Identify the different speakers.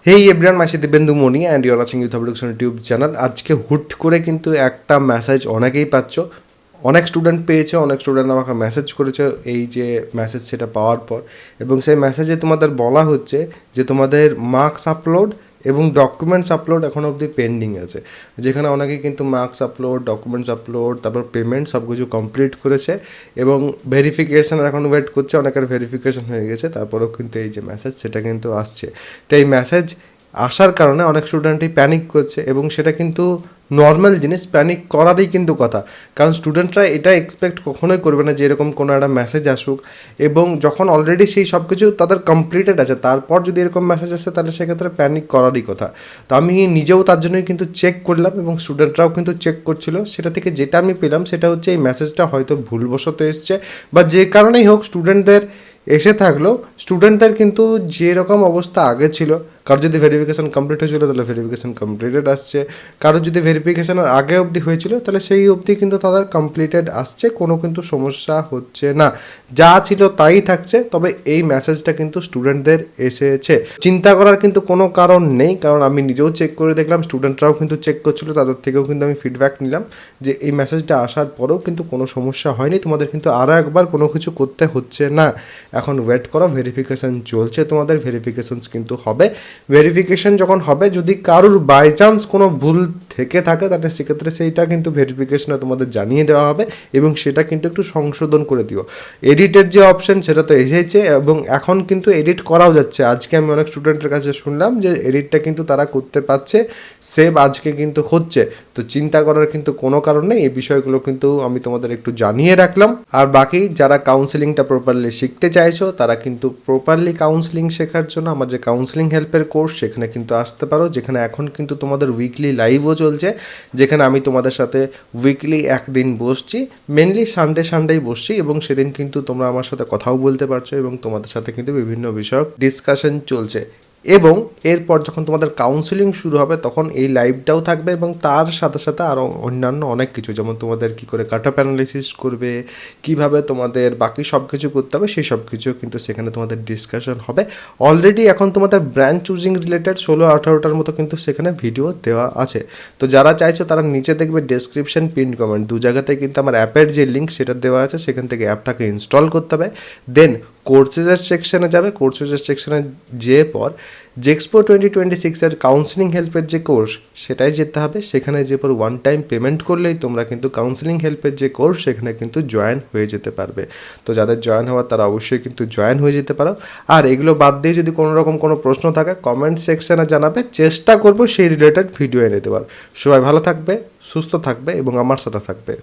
Speaker 1: Hey everyone, my Dibyendu Moni and your watching youth production YouTube channel. আজকে হুট করে কিন্তু একটা মেসেজ অনেকেই পাচ্ছ, অনেক স্টুডেন্ট পেয়েছে, অনেক স্টুডেন্ট আমাকে মেসেজ করেছে এই যে মেসেজ সেটা পাওয়ার পর, এবং সেই মেসেজে তোমাদের বলা হচ্ছে যে তোমাদের মার্কস আপলোড এবং ডকুমেন্টস আপলোড এখনও অবধি পেন্ডিং আছে। যেখানে অনেকেই কিন্তু মার্কস আপলোড, ডকুমেন্টস আপলোড, তারপর পেমেন্ট সব কিছু কমপ্লিট করেছে এবং ভেরিফিকেশানের এখন ওয়েট করছে। অনেকের ভেরিফিকেশন হয়ে গেছে, তারপরেও কিন্তু এই যে মেসেজ সেটা কিন্তু আসছে। তো এই মেসেজ আসার কারণে অনেক স্টুডেন্টই প্যানিক করছে, এবং সেটা কিন্তু নর্মাল জিনিস, প্যানিক করারই কিন্তু কথা। কারণ স্টুডেন্টরা এটা এক্সপেক্ট কখনোই করবে না যে এরকম কোনো একটা মেসেজ আসুক, এবং যখন অলরেডি সেই সব কিছু তাদের কমপ্লিটেড আছে তারপর যদি এরকম মেসেজ আসে তাহলে সেক্ষেত্রে প্যানিক করারই কথা। তো আমি নিজেও তার জন্যই কিন্তু চেক করলাম এবং স্টুডেন্টরাও কিন্তু চেক করছিল। সেটা থেকে যেটা আমি পেলাম সেটা হচ্ছে এই মেসেজটা হয়তো ভুলবশত এসছে, বা যে কারণেই হোক স্টুডেন্টদের এসে থাকলেও স্টুডেন্টদের কিন্তু যেরকম অবস্থা আগে ছিল, কারো যদি ভেরিফিকেশান কমপ্লিট হয়েছিল তাহলে ভেরিফিকেশান কমপ্লিটেড আসছে, কারো যদি ভেরিফিকেশানের আগে অবধি হয়েছিল তাহলে সেই অবধি কিন্তু তাদের কমপ্লিটেড আসছে, কোনো কিন্তু সমস্যা হচ্ছে না, যা ছিল তাই থাকছে। তবে এই মেসেজটা কিন্তু স্টুডেন্টদের এসেছে, চিন্তা করার কিন্তু কোনো কারণ নেই, কারণ আমি নিজেও চেক করে দেখলাম, স্টুডেন্টরাও কিন্তু চেক করছিল, তাদের থেকেও কিন্তু আমি ফিডব্যাক নিলাম যে এই মেসেজটা আসার পরেও কিন্তু কোনো সমস্যা হয়নি, তোমাদের কিন্তু আরও একবার কোনো কিছু করতে হচ্ছে না। এখন ওয়েট করো, ভেরিফিকেশান চলছে, তোমাদের ভেরিফিকেশানস কিন্তু হবে। ভেরিফিকেশন যখন হবে, যদি কারোর বাই চান্স কোনো ভুল থেকে থাকে তাহলে সেক্ষেত্রে সেইটা কিন্তু ভেরিফিকেশনে তোমাদের জানিয়ে দেওয়া হবে, এবং সেটা কিন্তু একটু সংশোধন করে দিও। এডিটের যে অপশন সেটা তো এসেছে, এবং এখন কিন্তু এডিট করাও যাচ্ছে। আজকে আমি অনেক স্টুডেন্টের কাছে শুনলাম যে এডিটটা কিন্তু তারা করতে পারছে, সেভ আজকে কিন্তু হচ্ছে। তো চিন্তা করার কিন্তু কোনো কারণ নেই, এই বিষয়গুলো কিন্তু আমি তোমাদের একটু জানিয়ে রাখলাম। আর বাকি যারা কাউন্সেলিংটা প্রপারলি শিখতে চাইছো তারা কিন্তু প্রপারলি কাউন্সেলিং শেখার জন্য আমার যে কাউন্সেলিং হেল্পের কোর্স সেখানে কিন্তু আসতে পারো, যেখানে এখন কিন্তু তোমাদের উইকলি লাইভও চলছে, যেখানে আমি তোমাদের সাথে উইকলি একদিন বসছি, মেনলি সানডেই বসছি, এবং সেদিন কিন্তু তোমরা আমার সাথে কথাও বলতে পারছো এবং তোমাদের সাথে কিন্তু বিভিন্ন বিষয়ক ডিসকাশন চলছে। এবং এরপর যখন তোমাদের কাউন্সেলিং শুরু হবে তখন এই লাইভটাও থাকবে, এবং তার সাথে সাথে আরও অন্যান্য অনেক কিছু, যেমন তোমাদের কী করে কাট অফ অ্যানালিসিস করবে, কীভাবে তোমাদের বাকি সব কিছু করতে হবে, সেই সব কিছু কিন্তু সেখানে তোমাদের ডিসকাশন হবে। অলরেডি এখন তোমাদের ব্র্যান্ড চুজিং রিলেটেড 16-18টার মতো কিন্তু সেখানে ভিডিও দেওয়া আছে। তো যারা চাইছো তারা নিচে দেখবে ডেসক্রিপশন, পিন কমেন্ট দু জায়গাতে কিন্তু আমার অ্যাপের যে লিঙ্ক সেটা দেওয়া আছে, সেখান থেকে অ্যাপটাকে ইনস্টল করতে হবে। দেন কোর্সেসের সেকশনে যাবে, কোর্সেসের সেকশনে যেয়ে পর জেক্সপো 2026-এর কাউন্সেলিং হেল্পের যে কোর্স সেটাই যেতে হবে। সেখানে যে পর ওয়ান টাইম পেমেন্ট করলেই তোমরা কিন্তু কাউন্সেলিং হেল্পের যে কোর্স সেখানে কিন্তু জয়েন হয়ে যেতে পারবে। তো যাদের জয়েন হওয়ার তারা অবশ্যই কিন্তু জয়েন হয়ে যেতে পারো। আর এগুলো বাদ দিয়ে যদি কোনো রকম কোনো প্রশ্ন থাকে কমেন্ট সেকশনে জানাবে, চেষ্টা করবো সেই রিলেটেড ভিডিও এনে দেওয়ার। সবাই ভালো থাকবে, সুস্থ থাকবে এবং আমার সাথে থাকবে।